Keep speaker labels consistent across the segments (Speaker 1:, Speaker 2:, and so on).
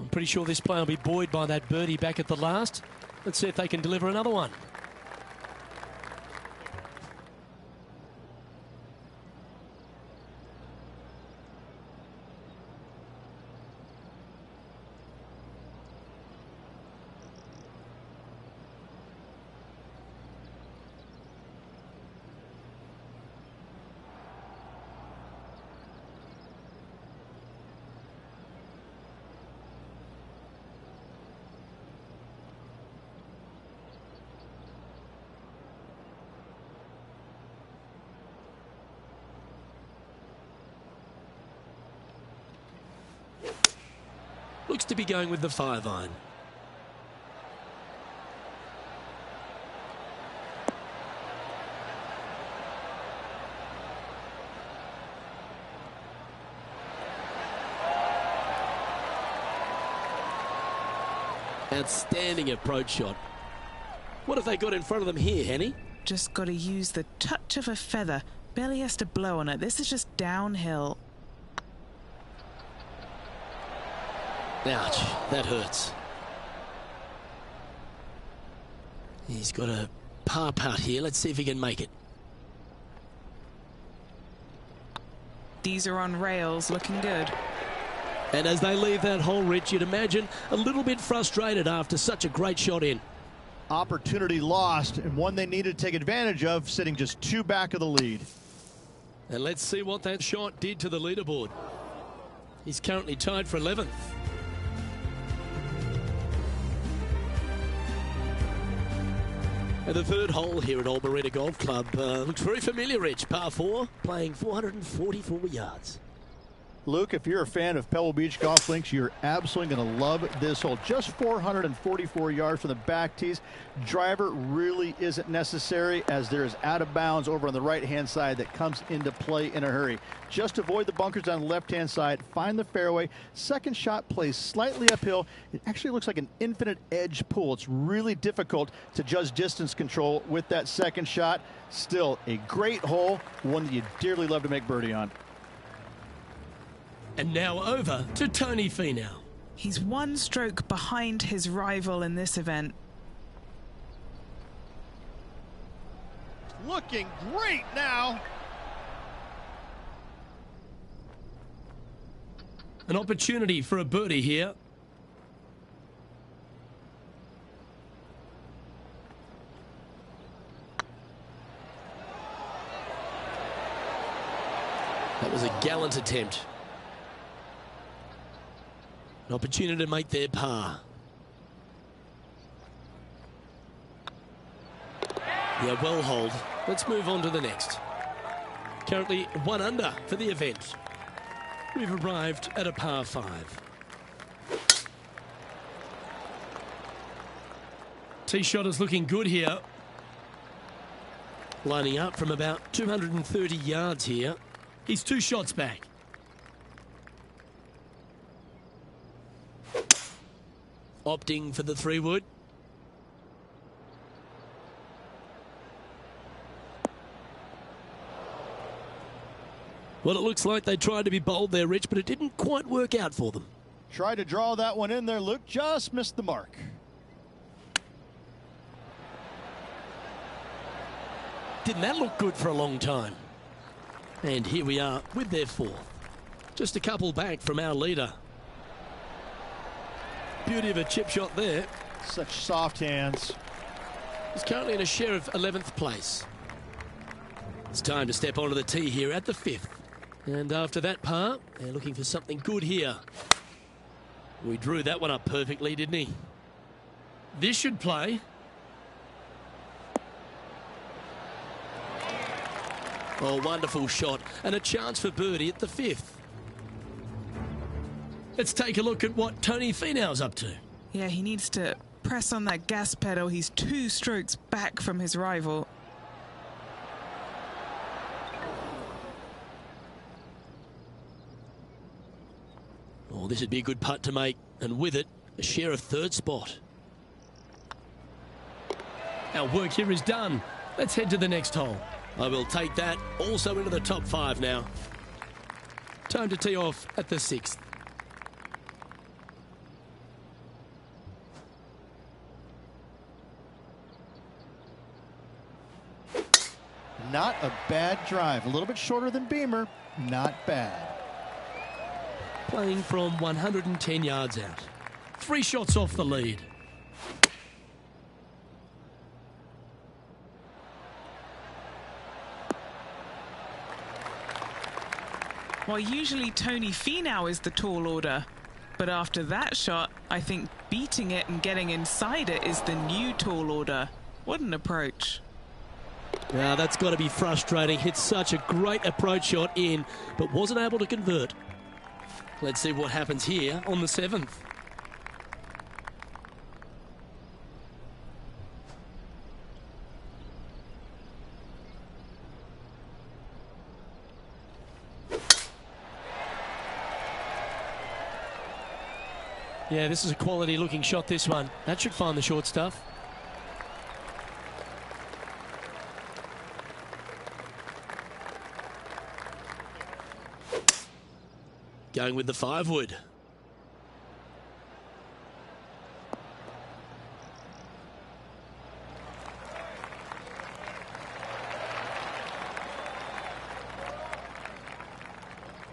Speaker 1: I'm pretty sure this play will be buoyed by that birdie back at the last. Let's see if they can deliver another one. Looks to be going with the 5-iron. Outstanding approach shot. What have they got in front of them here, Henny?
Speaker 2: Just got to use the touch of a feather. Barely has to blow on it. This is just downhill.
Speaker 1: Ouch, that hurts. He's got a par putt here. Let's see if he can make it.
Speaker 2: These are on rails, looking good.
Speaker 1: And as they leave that hole, Rich, you'd imagine a little bit frustrated after such a great shot in.
Speaker 3: Opportunity lost, and one they needed to take advantage of, sitting just 2 back of the lead.
Speaker 1: And let's see what that shot did to the leaderboard. He's currently tied for 11th. And the third hole here at Old Marina Golf Club looks very familiar, Rich. Par 4, playing 444 yards.
Speaker 3: Luke, if you're a fan of Pebble Beach Golf Links, you're absolutely going to love this hole. Just 444 yards from the back tees. Driver really isn't necessary, as there is out of bounds over on the right-hand side that comes into play in a hurry. Just avoid the bunkers on the left-hand side. Find the fairway. Second shot plays slightly uphill. It actually looks like an infinite edge pool. It's really difficult to judge distance control with that second shot. Still a great hole, one that you dearly love to make birdie on.
Speaker 1: And now over to Tony Finau.
Speaker 2: He's 1 stroke behind his rival in this event.
Speaker 3: Looking great now.
Speaker 1: An opportunity for a birdie here. That was a gallant attempt. An opportunity to make their par. Yeah, well hold. Let's move on to the next. Currently 1 under for the event. We've arrived at a par 5. Tee shot is looking good here. Lining up from about 230 yards here. He's 2 shots back. Opting for the 3-wood. Well, it looks like they tried to be bold there, Rich, but it didn't quite work out for them.
Speaker 3: Tried to draw that one in there, Luke. Just missed the mark.
Speaker 1: Didn't that look good for a long time? And here we are with their 4th. Just a couple back from our leader. Beauty of a chip shot there.
Speaker 3: Such soft hands.
Speaker 1: He's currently in a share of 11th place. It's time to step onto the tee here at the 5th. And after that par, they're looking for something good here. We drew that one up perfectly, didn't he? This should play. Oh, wonderful shot. And a chance for birdie at the 5th. Let's take a look at what Tony Finau's up to.
Speaker 2: Yeah, he needs to press on that gas pedal. He's 2 strokes back from his rival.
Speaker 1: Oh, this would be a good putt to make, and with it, a share of 3rd spot. Our work here is done. Let's head to the next hole. I will take that also into the top 5 now. Time to tee off at the 6th.
Speaker 3: Not a bad drive. A little bit shorter than Beamer. Not bad.
Speaker 1: Playing from 110 yards out. 3 shots off the lead.
Speaker 2: Well, usually Tony Finau is the tall order. But after that shot, I think beating it and getting inside it is the new tall order. What an approach.
Speaker 1: Now that's got to be frustrating. Hit such a great approach shot in, but wasn't able to convert. Let's see what happens here on the 7th. Yeah, this is a quality looking shot, this one. That should find the short stuff. Going with the 5-wood.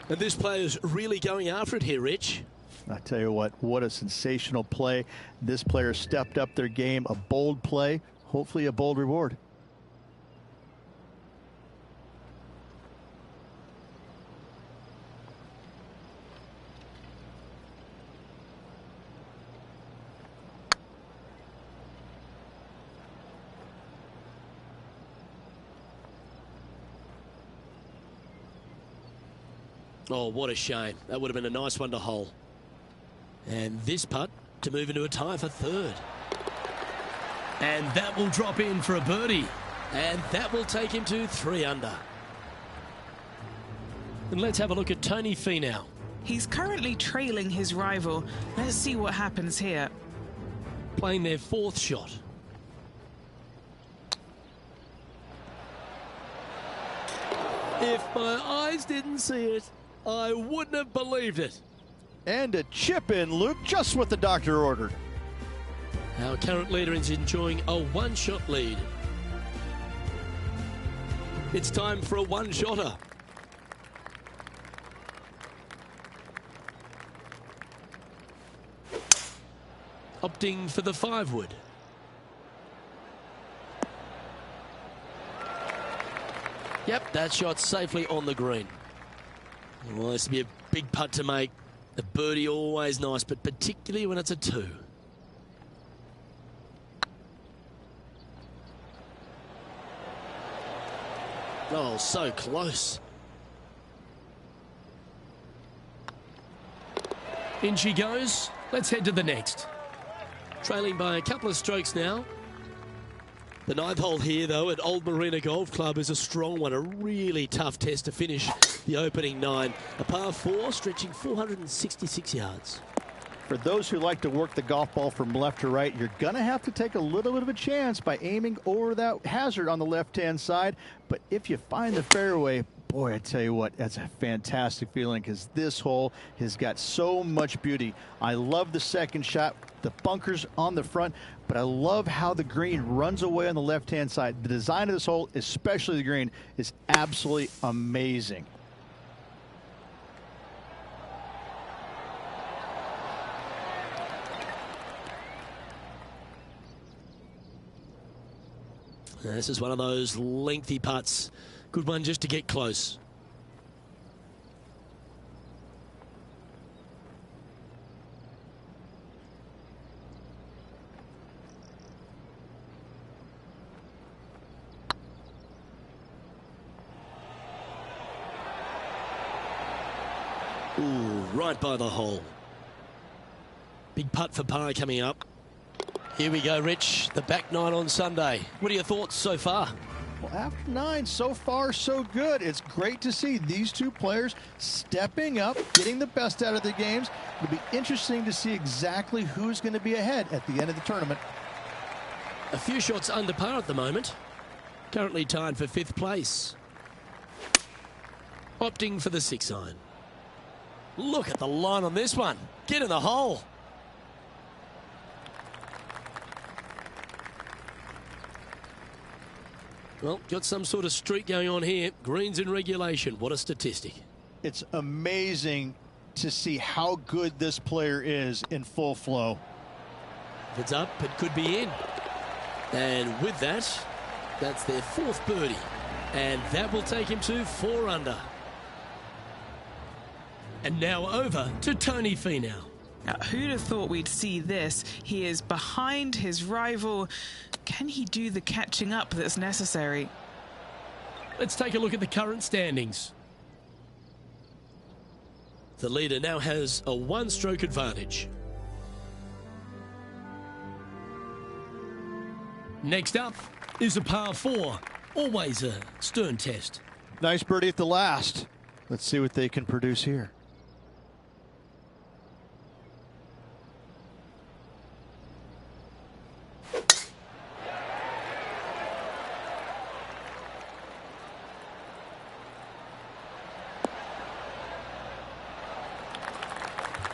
Speaker 1: And this player's really going after it here, Rich.
Speaker 3: I tell you what a sensational play. This player stepped up their game. A bold play, hopefully a bold reward.
Speaker 1: Oh, what a shame. That would have been a nice one to hole. And this putt to move into a tie for 3rd. And that will drop in for a birdie. And that will take him to 3 under. And let's have a look at Tony Finau.
Speaker 2: He's currently trailing his rival. Let's see what happens here.
Speaker 1: Playing their 4th shot. If my eyes didn't see it, I wouldn't have believed it.
Speaker 3: And a chip in, Luke, just what the doctor ordered.
Speaker 1: Our current leader is enjoying a 1-shot lead. It's time for a 1-shotter. Opting for the 5-wood. Yep, that shot's safely on the green. Well, this will be a big putt to make. A birdie always nice, but particularly when it's a 2. Oh, so close. In she goes. Let's head to the next. Trailing by a couple of strokes now. The 9th hole here, though, at Old Marina Golf Club is a strong one. A really tough test to finish the opening 9. A par 4 stretching 466 yards.
Speaker 3: For those who like to work the golf ball from left to right, you're going to have to take a little bit of a chance by aiming over that hazard on the left-hand side. But if you find the fairway, boy, I tell you what, that's a fantastic feeling because this hole has got so much beauty. I love the second shot, the bunkers on the front, but I love how the green runs away on the left-hand side. The design of this hole, especially the green, is absolutely amazing.
Speaker 1: This is one of those lengthy putts. Good one just to get close. Ooh, right by the hole. Big putt for par coming up. Here we go, Rich. The back 9 on Sunday. What are your thoughts so far?
Speaker 3: Well, after 9, so far, so good. It's great to see these two players stepping up, getting the best out of their games. It'll be interesting to see exactly who's going to be ahead at the end of the tournament.
Speaker 1: A few shots under par at the moment. Currently tied for 5th place. Opting for the 6-iron. Look at the line on this one. Get in the hole. Well, got some sort of streak going on here. Greens in regulation. What a statistic.
Speaker 3: It's amazing to see how good this player is in full flow.
Speaker 1: If it's up, it could be in. And with that, that's their 4th birdie. And that will take him to 4 under. And now over to Tony Finau.
Speaker 2: Now, who'd have thought we'd see this? He is behind his rival. Can he do the catching up that's necessary?
Speaker 1: Let's take a look at the current standings. The leader now has a 1-stroke advantage. Next up is a par 4. Always a stern test.
Speaker 3: Nice birdie at the last. Let's see what they can produce here.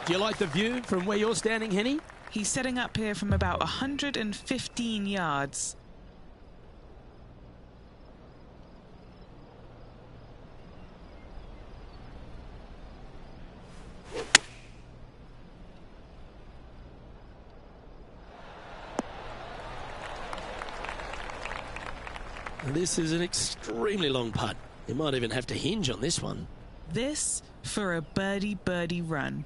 Speaker 1: Do you like the view from where you're standing, Henny?
Speaker 2: He's setting up here from about 115 yards.
Speaker 1: This is an extremely long putt. You might even have to hinge on this one.
Speaker 2: This for a birdie run.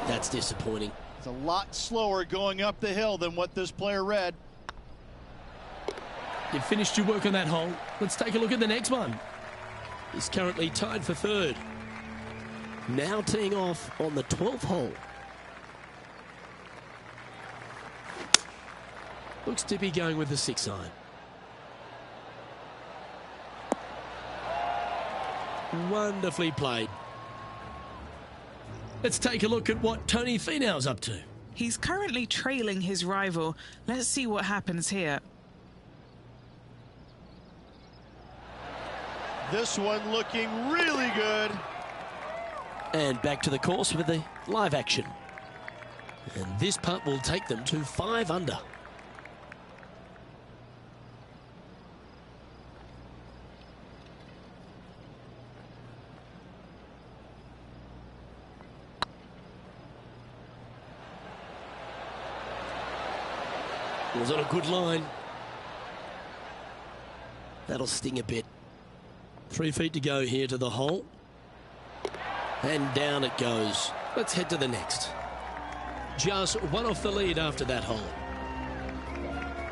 Speaker 1: That's disappointing.
Speaker 3: It's a lot slower going up the hill than what this player read.
Speaker 1: You've finished your work on that hole. Let's take a look at the next one. He's currently tied for 3rd. Now teeing off on the 12th hole. Looks to be going with the 6-iron. Wonderfully played. Let's take a look at what Tony Finau's up to.
Speaker 2: He's currently trailing his rival. Let's see what happens here.
Speaker 3: This one looking really good.
Speaker 1: And back to the course with the live action. And this putt will take them to 5 under. It was on a good line. That'll sting a bit. 3 feet to go here to the hole. And down it goes. Let's head to the next. Just 1 off the lead after that hole.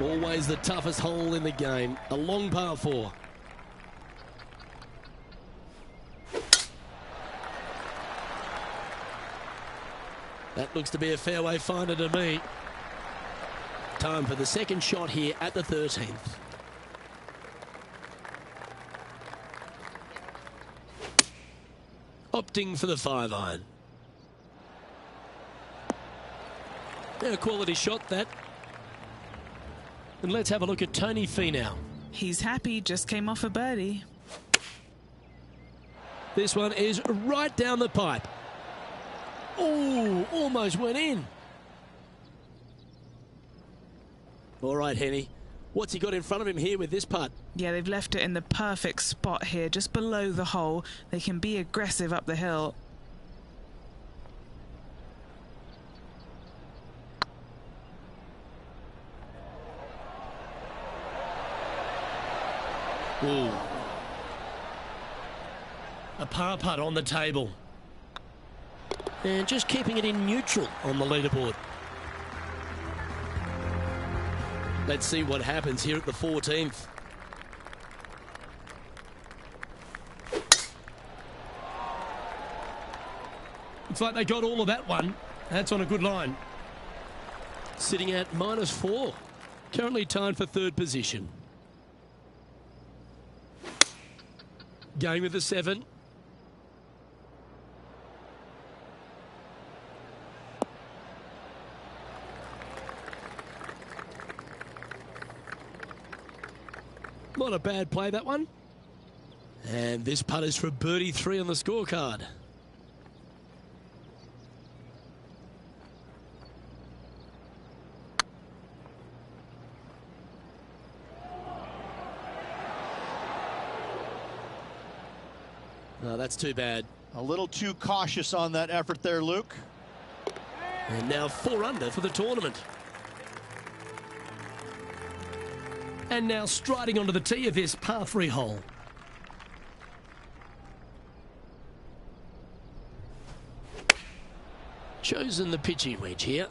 Speaker 1: Always the toughest hole in the game. A long par 4. That looks to be a fairway finder to me. Time for the second shot here at the 13th. Opting for the 5-iron. A quality shot, that. And let's have a look at Tony Finau.
Speaker 2: He's happy, just came off a birdie.
Speaker 1: This one is right down the pipe. Oh, almost went in. All right, Henny. What's he got in front of him here with this putt?
Speaker 2: Yeah, they've left it in the perfect spot here, just below the hole. They can be aggressive up the hill.
Speaker 1: Ooh. A par putt on the table. And just keeping it in neutral on the leaderboard. Let's see what happens here at the 14th. Looks like they got all of that one. That's on a good line. Sitting at -4. Currently tied for 3rd position. Going with the 7. Not a bad play, that one. And this putt is for birdie 3 on the scorecard. Oh, that's too bad.
Speaker 3: A little too cautious on that effort there, Luke.
Speaker 1: And now 4 under for the tournament. And now striding onto the tee of this par 3 hole. Chosen the pitching wedge here.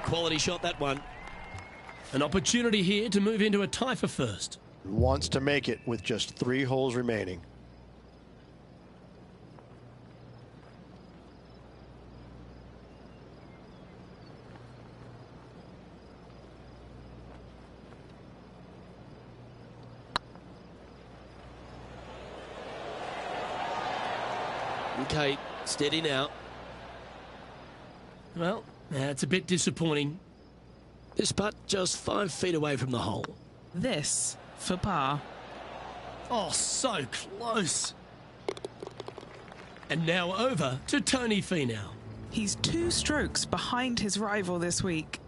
Speaker 1: Quality shot, that one. An opportunity here to move into a tie for first.
Speaker 4: Wants to make it with just 3 holes remaining.
Speaker 1: Okay, steady now. Well, that's a bit disappointing. This putt just 5 feet away from the hole.
Speaker 2: This for par.
Speaker 1: Oh, so close. And now over to Tony Finau.
Speaker 2: He's 2 strokes behind his rival this week.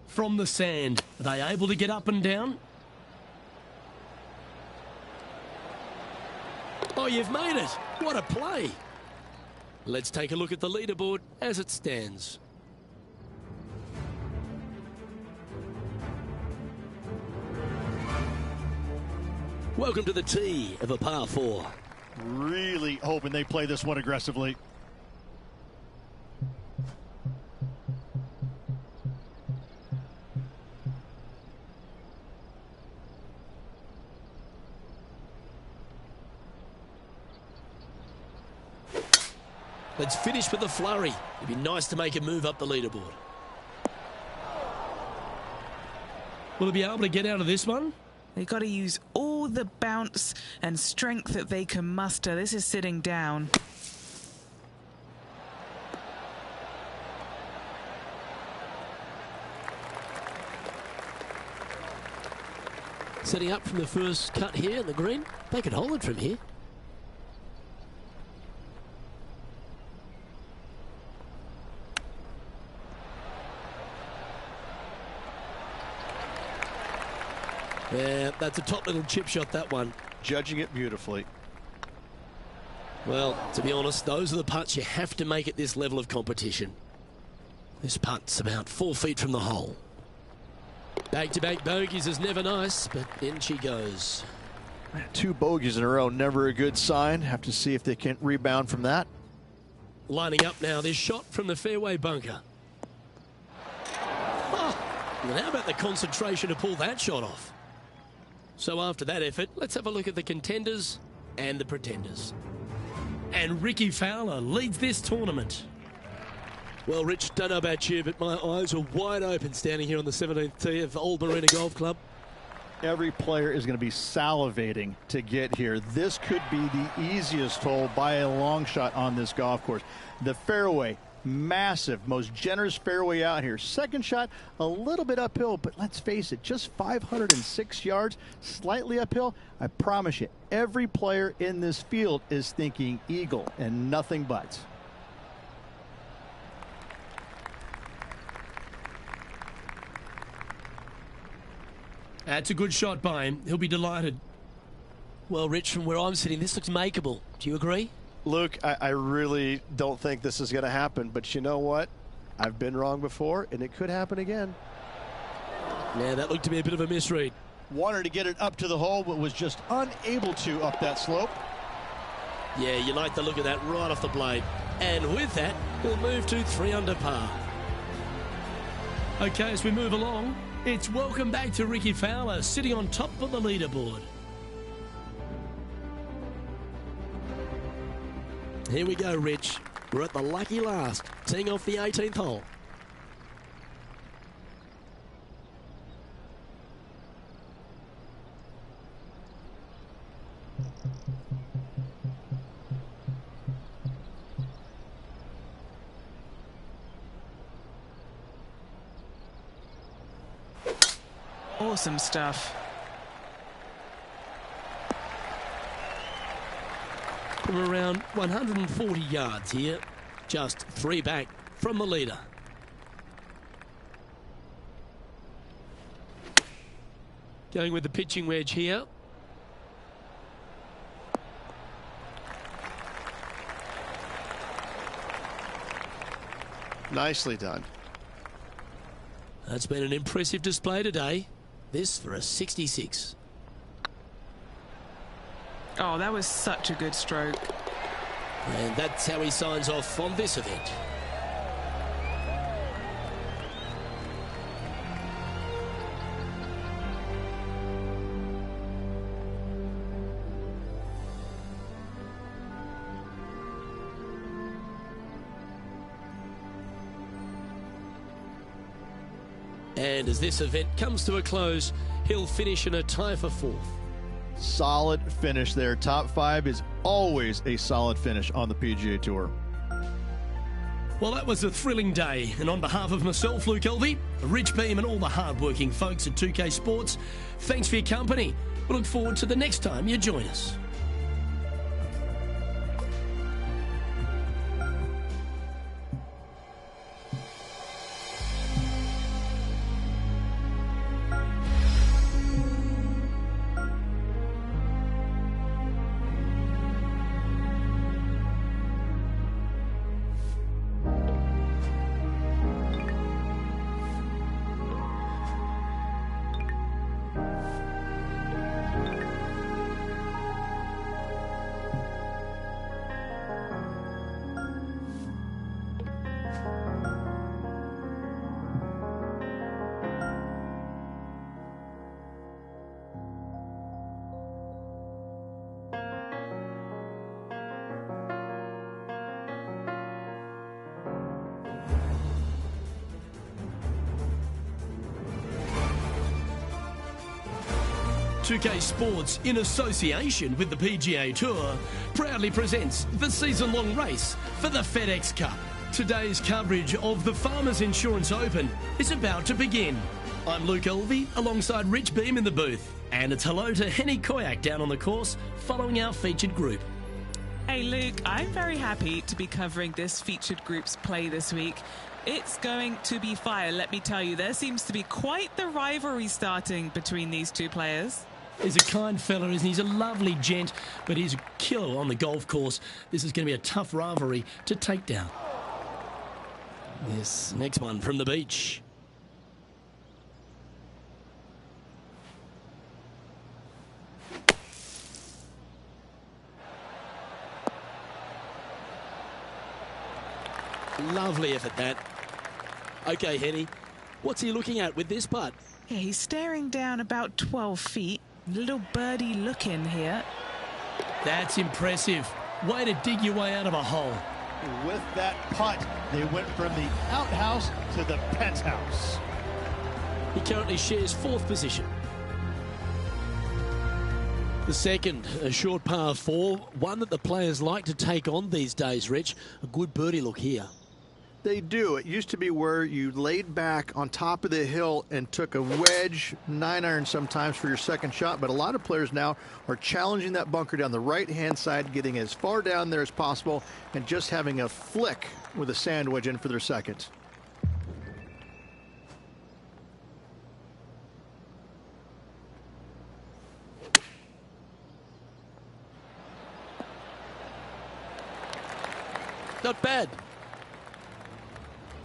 Speaker 1: From the sand, are they able to get up and down? Oh, you've made it. What a play. Let's take a look at the leaderboard as it stands. Welcome to the tee of a par 4.
Speaker 3: Really hoping they play this one aggressively.
Speaker 1: Let's finish with a flurry. It'd be nice to make a move up the leaderboard. Will they be able to get out of this one?
Speaker 2: They've got to use all the bounce and strength that they can muster. This is sitting down.
Speaker 1: Setting up from the first cut here in the green. They could hold it from here. Yeah, that's a top little chip shot, that one.
Speaker 4: Judging it beautifully.
Speaker 1: Well, to be honest, those are the putts you have to make at this level of competition. This putt's about 4 feet from the hole. Back-to-back bogeys is never nice, but in she goes.
Speaker 3: 2 bogeys in a row, never a good sign. Have to see if they can rebound from that.
Speaker 1: Lining up now, this shot from the fairway bunker. Oh, and how about the concentration to pull that shot off? So after that effort, let's have a look at the contenders and the pretenders. And Rickie Fowler leads this tournament. Well, Rich, don't know about you, but my eyes were wide open standing here on the 17th tee of Old Marina Golf Club.
Speaker 3: Every player is going to be salivating to get here. This could be the easiest hole by a long shot on this golf course. The fairway, massive, most generous fairway out here. Second shot, a little bit uphill, but let's face it, just 506 yards, slightly uphill. I promise you, every player in this field is thinking eagle and nothing but.
Speaker 1: That's a good shot by him. He'll be delighted. Well, Rich, from where I'm sitting, this looks makeable. Do you agree?
Speaker 4: Luke, I really don't think this is going to happen, but you know what? I've been wrong before, and it could happen again.
Speaker 1: Yeah, that looked to be a bit of a misread.
Speaker 3: Wanted to get it up to the hole, but was just unable to up that slope.
Speaker 1: Yeah, you like the look of that right off the blade. And with that, we'll move to 3 under par. Okay, as we move along, it's welcome back to Rickie Fowler, sitting on top of the leaderboard. Here we go, Rich. We're at the lucky last, teeing off the 18th hole.
Speaker 2: Awesome stuff.
Speaker 1: From around 140 yards here, just 3 back from the leader. Going with the pitching wedge here.
Speaker 4: Nicely done.
Speaker 1: That's been an impressive display today. This for a 66.
Speaker 2: Oh, that was such a good stroke.
Speaker 1: And that's how he signs off on this event. And as this event comes to a close, he'll finish in a tie for fourth.
Speaker 3: Solid finish there. Top 5 is always a solid finish on the PGA Tour.
Speaker 1: Well, that was a thrilling day, and on behalf of myself, Luke Elvey, Rich Beam, and all the hard-working folks at 2K Sports, thanks for your company. We look forward to the next time you join us. 2K Sports, in association with the PGA Tour, proudly presents the season-long race for the FedEx Cup. Today's coverage of the Farmers Insurance Open is about to begin. I'm Luke Elvey, alongside Rich Beam in the booth. And it's hello to Henny Koyak down on the course, following our featured group.
Speaker 2: Hey Luke, I'm very happy to be covering this featured group's play this week. It's going to be fire, let me tell you. There seems to be quite the rivalry starting between these two players.
Speaker 1: He's a kind fella, isn't he? He's a lovely gent, but he's a killer on the golf course. This is going to be a tough rivalry to take down. This next one from the beach. Lovely effort, that. Okay, Henny, what's he looking at with this putt?
Speaker 2: Yeah, he's staring down about 12 feet. Little birdie look in here.
Speaker 1: That's impressive. Way to dig your way out of a hole.
Speaker 3: With that putt, they went from the outhouse to the penthouse.
Speaker 1: He currently shares fourth position. The second, a short par 4, one that the players like to take on these days, Rich. A good birdie look here.
Speaker 3: They do. It used to be where you laid back on top of the hill and took a wedge, 9-iron sometimes for your second shot, but a lot of players now are challenging that bunker down the right-hand side, getting as far down there as possible, and just having a flick with a sand wedge in for their second.
Speaker 1: Not bad.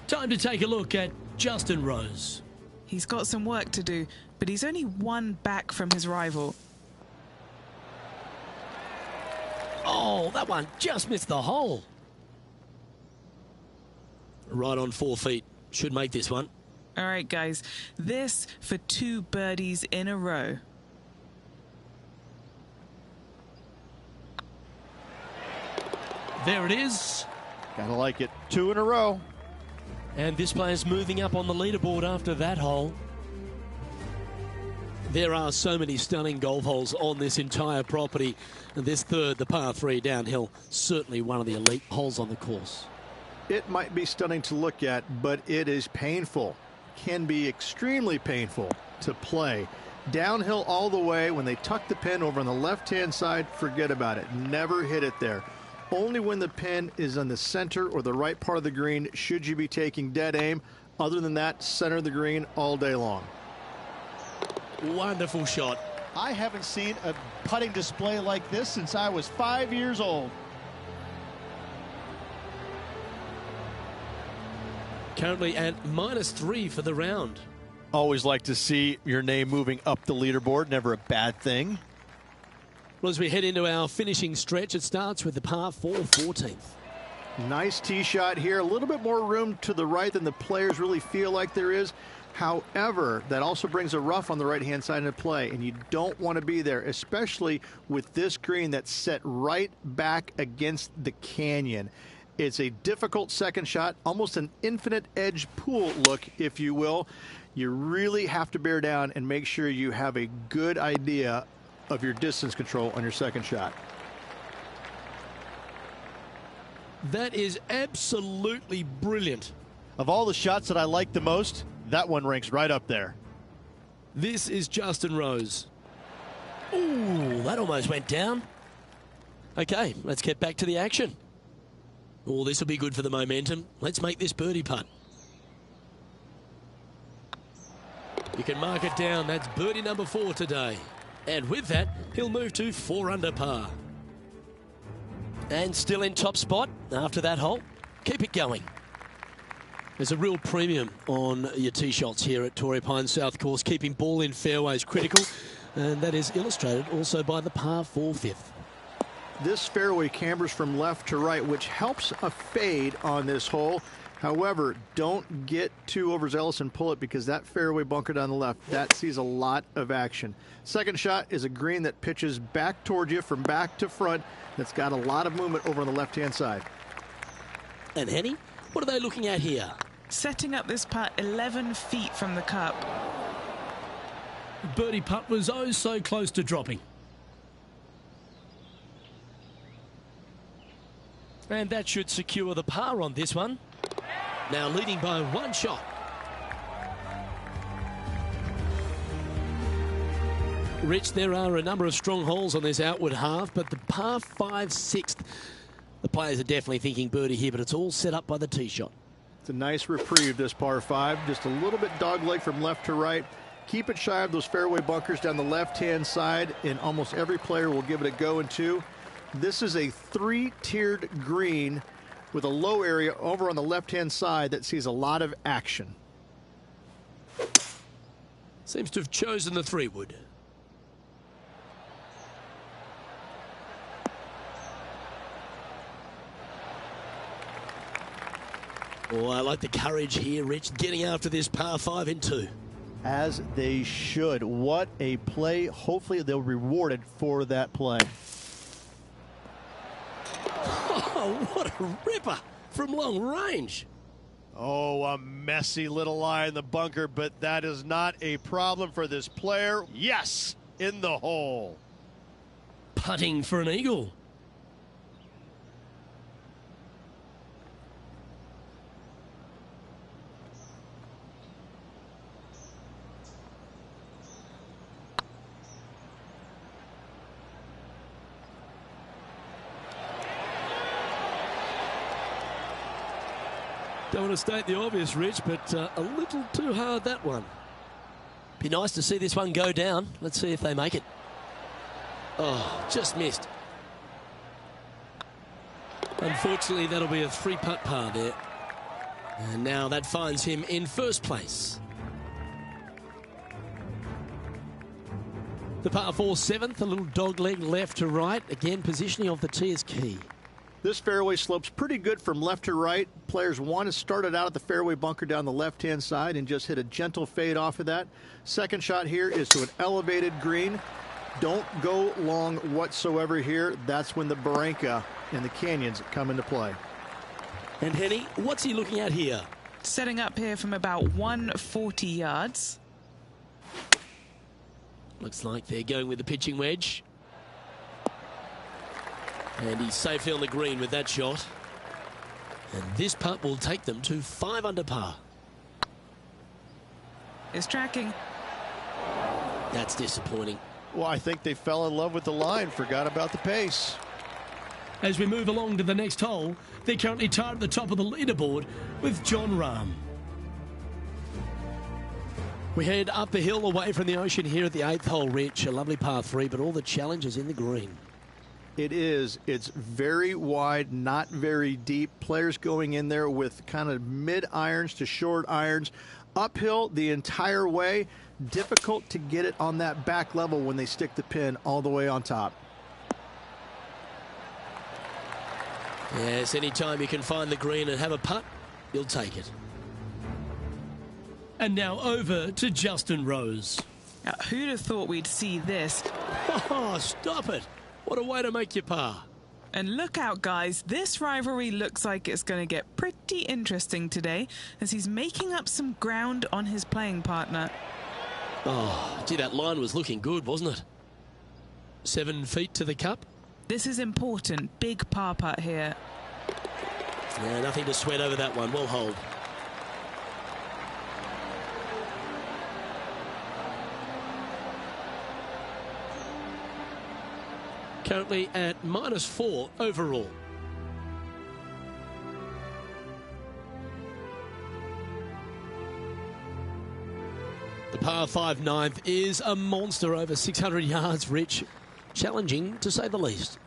Speaker 1: Time to take a look at Justin Rose.
Speaker 2: He's got some work to do, but he's only one back from his rival.
Speaker 1: Oh, that one just missed the hole. Right on 4 feet. Should make this one.
Speaker 2: All right, guys. This for 2 birdies in a row.
Speaker 1: There it is.
Speaker 3: Gotta like it. 2 in a row.
Speaker 1: And this player's moving up on the leaderboard after that hole. There are so many stunning golf holes on this entire property. And this third, the par 3 downhill, certainly one of the elite holes on the course.
Speaker 3: It might be stunning to look at, but it is painful. Can be extremely painful to play. Downhill all the way. When they tuck the pin over on the left-hand side, forget about it. Never hit it there. Only when the pin is on the center or the right part of the green should you be taking dead aim. Other than that, center of the green all day long.
Speaker 1: Wonderful shot.
Speaker 3: I haven't seen a putting display like this since I was 5 years old.
Speaker 1: Currently at -3 for the round.
Speaker 3: Always like to see your name moving up the leaderboard. Never a bad thing.
Speaker 1: Well, as we head into our finishing stretch, it starts with the par 4 14th.
Speaker 3: Nice tee shot here. A little bit more room to the right than the players really feel like there is. However, that also brings a rough on the right-hand side into play, and you don't want to be there, especially with this green that's set right back against the canyon. It's a difficult second shot, almost an infinite edge pool look, if you will. You really have to bear down and make sure you have a good idea of your distance control on your second shot.
Speaker 1: That is absolutely brilliant.
Speaker 3: Of all the shots that I like the most, that one ranks right up there.
Speaker 1: This is Justin Rose. Ooh, that almost went down. Okay, let's get back to the action. Oh, this will be good for the momentum. Let's make this birdie putt. You can mark it down. That's birdie number 4 today. And with that, he'll move to 4 under par. And still in top spot after that hole. Keep it going. There's a real premium on your tee shots here at Torrey Pines South Course. Keeping ball in fairways critical. And that is illustrated also by the par 4 5th.
Speaker 3: This fairway cambers from left to right, which helps a fade on this hole. However, don't get too overzealous and pull it, because that fairway bunker down the left, that sees a lot of action. Second shot is a green that pitches back towards you from back to front. That's got a lot of movement over on the left-hand side.
Speaker 1: And Henny, what are they looking at here?
Speaker 2: Setting up this putt 11 feet from the cup.
Speaker 1: Birdie putt was oh so close to dropping. And that should secure the par on this one. Now leading by 1 shot. Rich, there are a number of strong holes on this outward half, but the par 5 6th, the players are definitely thinking birdie here, but it's all set up by the tee shot.
Speaker 3: It's a nice reprieve, this par 5. Just a little bit dogleg from left to right. Keep it shy of those fairway bunkers down the left-hand side, and almost every player will give it a go in 2. This is a 3-tiered green with a low area over on the left-hand side that sees a lot of action.
Speaker 1: Seems to have chosen the 3-wood. Oh, I like the courage here, Rich, getting after this par 5 in 2.
Speaker 3: As they should. What a play. Hopefully they'll be rewarded for that play.
Speaker 1: Oh, what a ripper from long range.
Speaker 4: Oh, a messy little lie in the bunker, but that is not a problem for this player. Yes, in the hole.
Speaker 1: Putting for an eagle. Don't want to state the obvious, Rich, but a little too hard, that one. Be nice to see this one go down. Let's see if they make it. Oh, just missed. Unfortunately, that'll be a 3-putt par there. And now that finds him in first place. The par 4 7th, a little dogleg left to right. Again, positioning of the tee is key.
Speaker 3: This fairway slopes pretty good from left to right. Players want to start it out at the fairway bunker down the left-hand side and just hit a gentle fade off of that. Second shot here is to an elevated green. Don't go long whatsoever here. That's when the Barranca and the canyons come into play.
Speaker 1: And Henny, what's he looking at here?
Speaker 2: Setting up here from about 140 yards.
Speaker 1: Looks like they're going with the pitching wedge. And he's safely on the green with that shot. And this putt will take them to 5 under par.
Speaker 2: Is tracking.
Speaker 1: That's disappointing.
Speaker 4: Well, I think they fell in love with the line, forgot about the pace.
Speaker 1: As we move along to the next hole, they're currently tied at the top of the leaderboard with John Rahm. We head up the hill away from the ocean here at the 8th hole, Rich. A lovely par 3, but all the challenges in the green.
Speaker 3: It is. It's very wide, not very deep. Players going in there with kind of mid irons to short irons. Uphill the entire way. Difficult to get it on that back level when they stick the pin all the way on top.
Speaker 1: Yes, anytime you can find the green and have a putt, you'll take it. And now over to Justin Rose.
Speaker 2: Now, who'd have thought we'd see this?
Speaker 1: Oh, stop it. What a way to make your par.
Speaker 2: And look out, guys. This rivalry looks like it's going to get pretty interesting today as he's making up some ground on his playing partner.
Speaker 1: Oh, gee, that line was looking good, wasn't it? 7 feet to the cup.
Speaker 2: This is important. Big par putt here.
Speaker 1: Yeah, nothing to sweat over that one. Well hold. Currently at -4 overall. The par 5 9th is a monster, over 600 yards, Rich. Challenging, to say the least.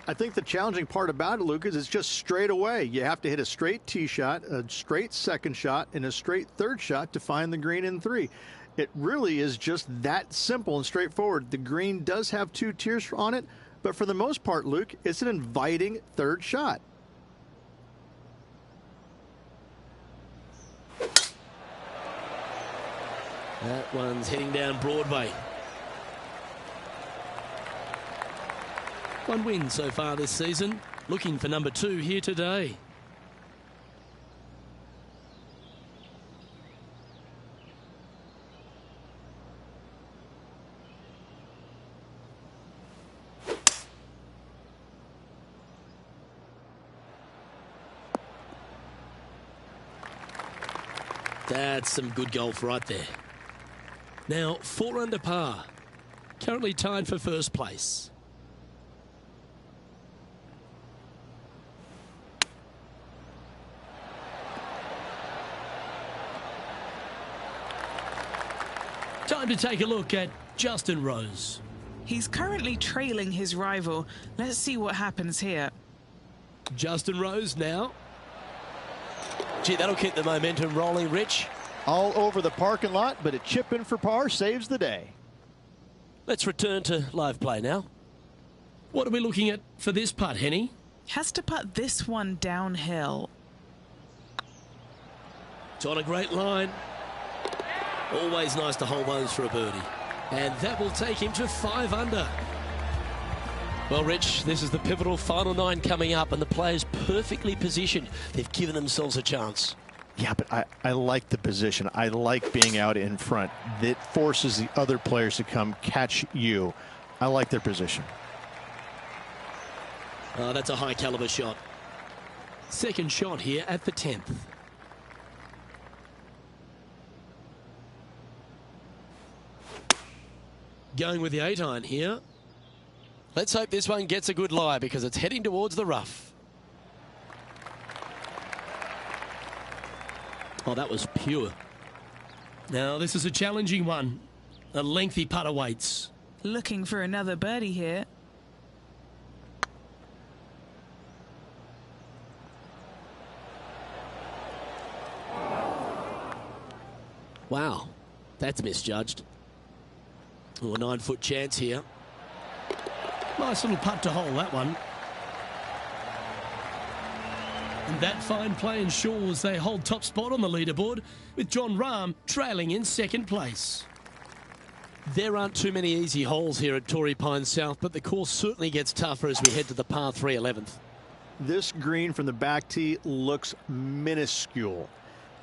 Speaker 3: I think the challenging part about it, Luke, is it's just straight away. You have to hit a straight tee shot, a straight second shot, and a straight third shot to find the green in 3. It really is just that simple and straightforward. The green does have 2 tiers on it, but for the most part, Luke, it's an inviting third shot.
Speaker 1: That one's heading down Broadway. 1 win so far this season. Looking for number 2 here today. That's some good golf right there. Now 4 under par. Currently tied for first place. Time to take a look at Justin Rose.
Speaker 2: He's currently trailing his rival. Let's see what happens here.
Speaker 1: Justin Rose now. Gee, that'll keep the momentum rolling, Rich.
Speaker 3: All over the parking lot, but a chip in for par saves the day.
Speaker 1: Let's return to live play now. What are we looking at for this putt, Henny?
Speaker 2: Has to putt this one downhill.
Speaker 1: It's on a great line. Always nice to hold those for a birdie. And that will take him to 5 under. Well, Rich, this is the pivotal final 9 coming up, and the players perfectly positioned. They've given themselves a chance.
Speaker 3: Yeah, but I like the position. I like being out in front. That forces the other players to come catch you. I like their position.
Speaker 1: Oh, that's a high caliber shot. Second shot here at the 10th. Going with the 8-iron here. Let's hope this one gets a good lie because it's heading towards the rough. Oh, that was pure. Now, this is a challenging one. A lengthy putt awaits.
Speaker 2: Looking for another birdie here.
Speaker 1: Wow, that's misjudged. Oh, a 9-foot chance here. Nice little putt to hole, that one. And that fine play ensures they hold top spot on the leaderboard, with Jon Rahm trailing in second place. There aren't too many easy holes here at Torrey Pines South, but the course certainly gets tougher as we head to the par 3 11th.
Speaker 3: This green from the back tee looks minuscule.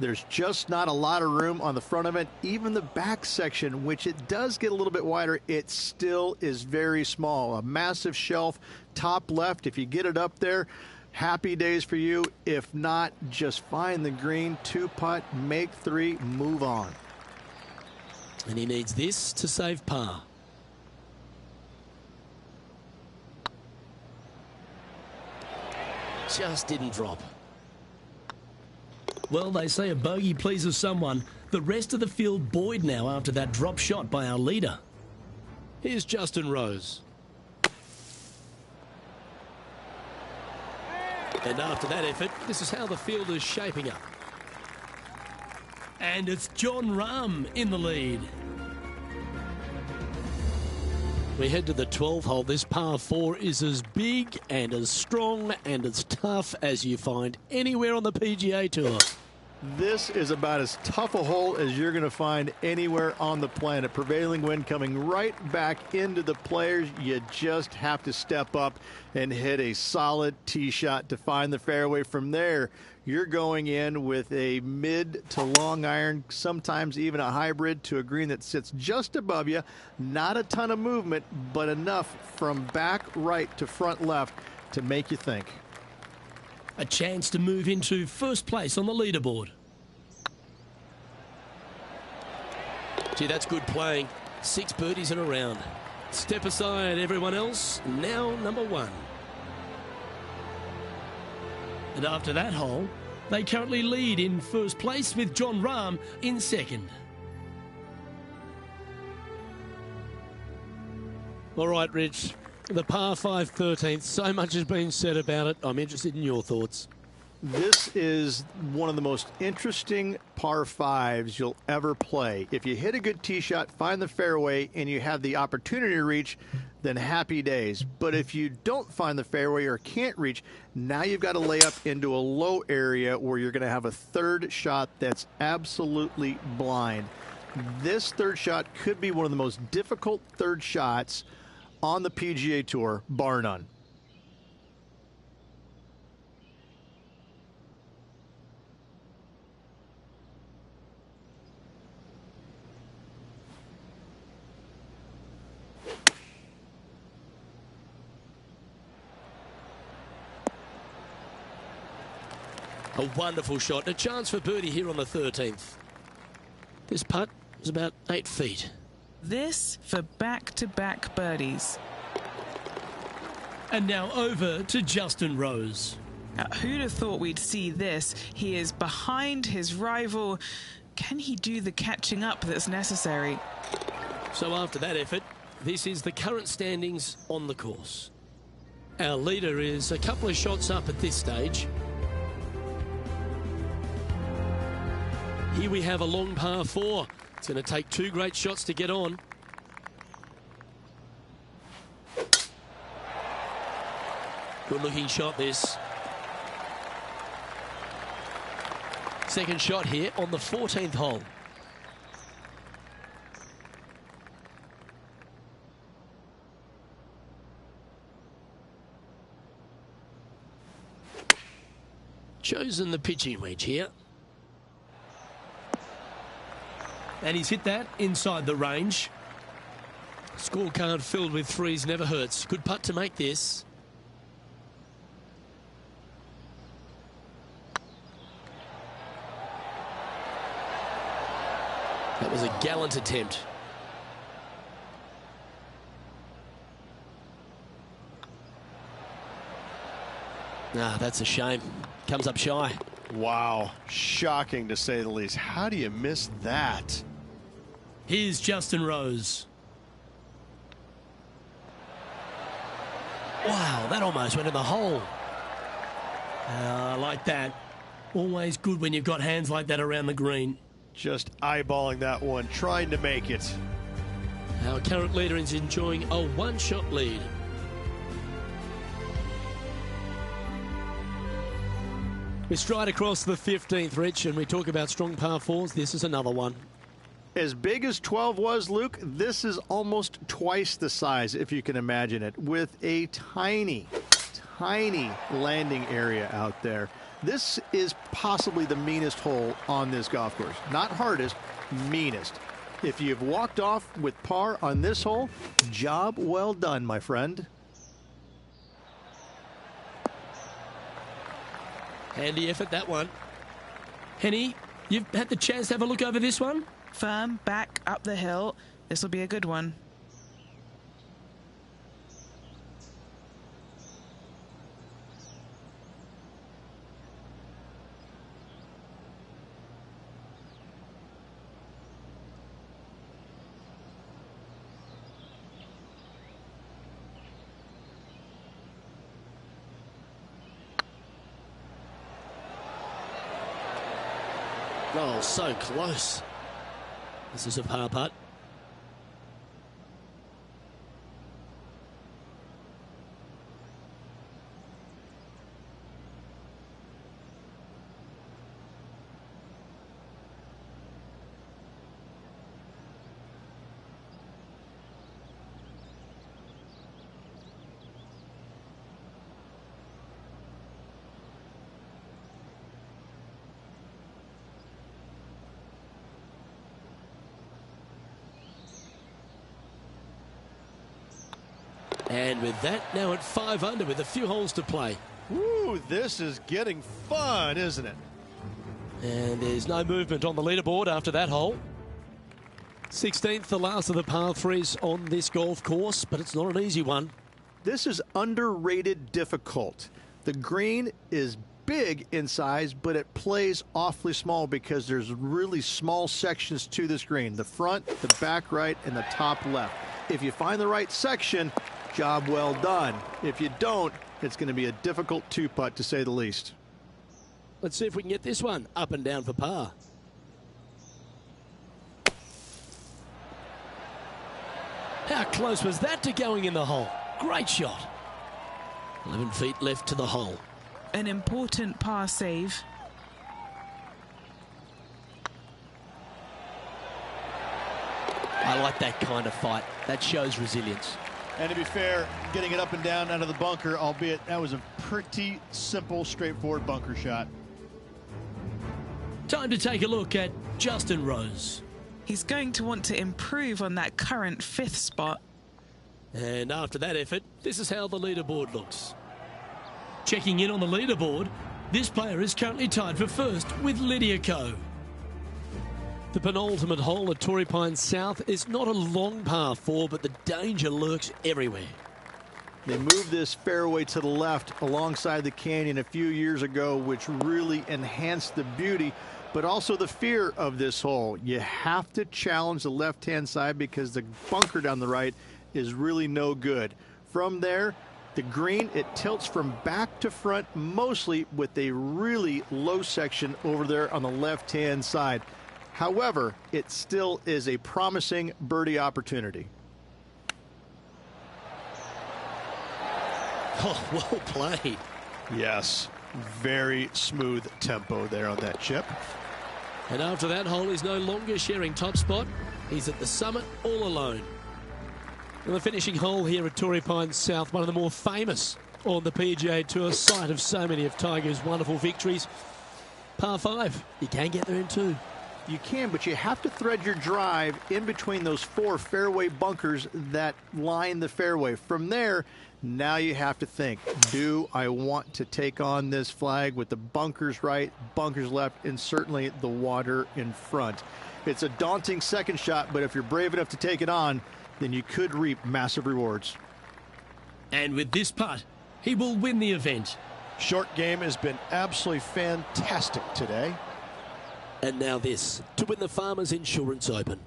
Speaker 3: There's just not a lot of room on the front of it. Even the back section, which it does get a little bit wider, it still is very small. A massive shelf, top left. If you get it up there, happy days for you. If not, just find the green, 2-putt, make 3, move on.
Speaker 1: And he needs this to save par. Just didn't drop. Well, they say a bogey pleases someone. The rest of the field buoyed now after that drop shot by our leader. Here's Justin Rose. And after that effort, this is how the field is shaping up. And it's Jon Rahm in the lead. We head to the 12th hole. This par 4 is as big and as strong and as tough as you find anywhere on the PGA Tour.
Speaker 3: This is about as tough a hole as you're going to find anywhere on the planet. Prevailing wind coming right back into the players. You just have to step up and hit a solid tee shot to find the fairway. From there, you're going in with a mid to long iron, sometimes even a hybrid, to a green that sits just above you. Not a ton of movement, but enough from back right to front left to make you think.
Speaker 1: A chance to move into first place on the leaderboard. Gee, that's good playing. 6 birdies in a round. Step aside, everyone else. Now number 1. And after that hole, they currently lead in first place with Jon Rahm in second. All right, Rich. The par 5 13th, so much has been said about it. I'm interested in your thoughts.
Speaker 3: This is one of the most interesting par 5s you'll ever play. If you hit a good tee shot, find the fairway, and you have the opportunity to reach, then happy days. But if you don't find the fairway or can't reach, now you've got to lay up into a low area where you're going to have a third shot that's absolutely blind. This third shot could be one of the most difficult third shots on the PGA Tour, bar none.
Speaker 1: A wonderful shot. A chance for birdie here on the 13th. This putt is about 8 feet.
Speaker 2: This for back-to-back birdies.
Speaker 1: And now over to Justin Rose.
Speaker 2: Now, who'd have thought we'd see this? He is behind his rival. Can he do the catching up that's necessary?
Speaker 1: So after that effort, this is the current standings on the course. Our leader is a couple of shots up at this stage. Here we have a long par 4. It's going to take 2 great shots to get on. Good looking shot this. Second shot here on the 14th hole. Chosen the pitching wedge here. And he's hit that inside the range. Scorecard filled with 3s never hurts. Good putt to make this. That was a gallant attempt. That's a shame. Comes up shy.
Speaker 4: Wow, shocking to say the least. How do you miss that?
Speaker 1: Here's Justin Rose. Wow, that almost went in the hole. Like that. Always good when you've got hands like that around the green.
Speaker 4: Just eyeballing that one, trying to make it.
Speaker 1: Our current leader is enjoying a 1-shot lead. We stride across the 15th, Rich, and we talk about strong par 4s. This is another one.
Speaker 3: As big as 12 was, Luke, this is almost twice the size, if you can imagine it, with a tiny landing area out there. This is possibly the meanest hole on this golf course. Not hardest, meanest. If you've walked off with par on this hole, job well done, my friend.
Speaker 1: Handy effort, that one. Henny, you've had the chance to have a look over this one?
Speaker 2: Firm back up the hill. This will be a good one.
Speaker 1: Oh, so close. This is a par putt. And with that, now at 5 under with a few holes to play.
Speaker 4: Ooh, this is getting fun, isn't it?
Speaker 1: And there's no movement on the leaderboard after that hole. 16th, the last of the par threes on this golf course, but it's not an easy one.
Speaker 3: This is underrated difficult. The green is big in size, but it plays awfully small because there's really small sections to this green. The front, the back right, and the top left. If you find the right section, job well done. If you don't, it's going to be a difficult two-putt to say the least.
Speaker 1: Let's see if we can get this one up and down for par. How close was that to going in the hole? Great shot. 11 feet left to the hole.
Speaker 2: An important par save.
Speaker 1: I like that kind of fight. That shows resilience.
Speaker 3: And to be fair, getting it up and down out of the bunker, albeit that was a pretty simple, straightforward bunker shot.
Speaker 1: Time to take a look at Justin Rose.
Speaker 2: He's going to want to improve on that current 5th spot.
Speaker 1: And after that effort, this is how the leaderboard looks. Checking in on the leaderboard, this player is currently tied for first with Lydia Ko. The penultimate hole at Torrey Pines South is not a long par 4, but the danger lurks everywhere.
Speaker 3: They moved this fairway to the left alongside the canyon a few years ago, which really enhanced the beauty, but also the fear of this hole. You have to challenge the left-hand side because the bunker down the right is really no good. From there, the green, it tilts from back to front mostly with a really low section over there on the left-hand side. However, it still is a promising birdie opportunity.
Speaker 1: Oh, well played.
Speaker 4: Yes, very smooth tempo there on that chip.
Speaker 1: And after that hole, he's no longer sharing top spot. He's at the summit all alone. And the finishing hole here at Torrey Pines South, one of the more famous on the PGA Tour, site of so many of Tiger's wonderful victories. Par 5, you can get there in 2.
Speaker 3: You can, but you have to thread your drive in between those 4 fairway bunkers that line the fairway. From there, now you have to think, do I want to take on this flag with the bunkers right, bunkers left, and certainly the water in front? It's a daunting second shot, but if you're brave enough to take it on, then you could reap massive rewards.
Speaker 1: And with this putt, he will win the event.
Speaker 4: Short game has been absolutely fantastic today.
Speaker 1: And now this, to win the Farmers Insurance Open.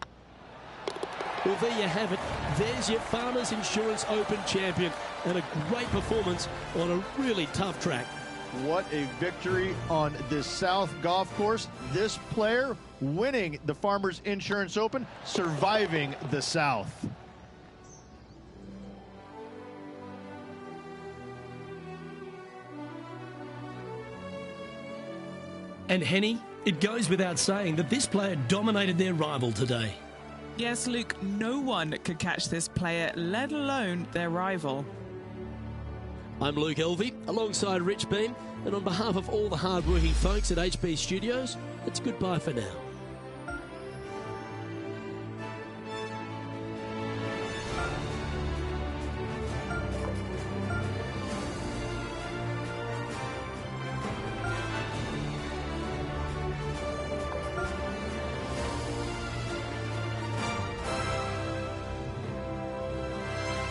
Speaker 1: Well, there you have it. There's your Farmers Insurance Open champion, and a great performance on a really tough track.
Speaker 3: What a victory on this South golf course. This player winning the Farmers Insurance Open, surviving the South.
Speaker 1: And Henny, it goes without saying that this player dominated their rival today.
Speaker 2: Yes, Luke, no one could catch this player, let alone their rival.
Speaker 1: I'm Luke Elvey, alongside Rich Beam, and on behalf of all the hard-working folks at HB Studios, it's goodbye for now.